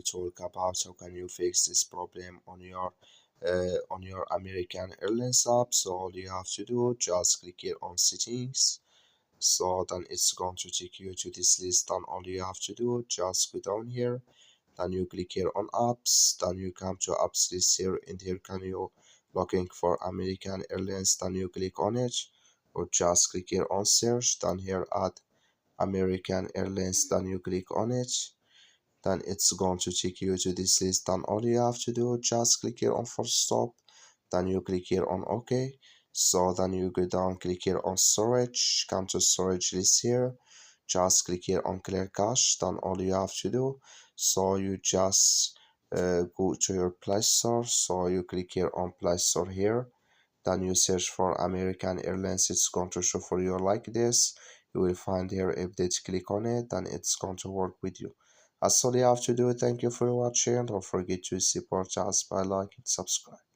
talk about how can you fix this problem on your American Airlines app. So all you have to do, just click here on settings. So then it's going to take you to this list. Then all you have to do, just go down here. Then you click here on apps. Then you come to apps list here. And here can you looking for American Airlines. Then you click on it, or just click here on search. Then here add American Airlines. Then you click on it. Then it's going to take you to this list. Then all you have to do, just click here on first stop. Then you click here on OK. So then you go down, click here on storage, come to storage list here, just click here on clear cache. Then all you have to do, so you just go to your Play Store. So you click here on Play Store here, then you search for American Airlines. It's going to show for you like this. You will find here update, click on it, and it's going to work with you. That's all you have to do. Thank you for watching. Don't forget to support us by liking and subscribe.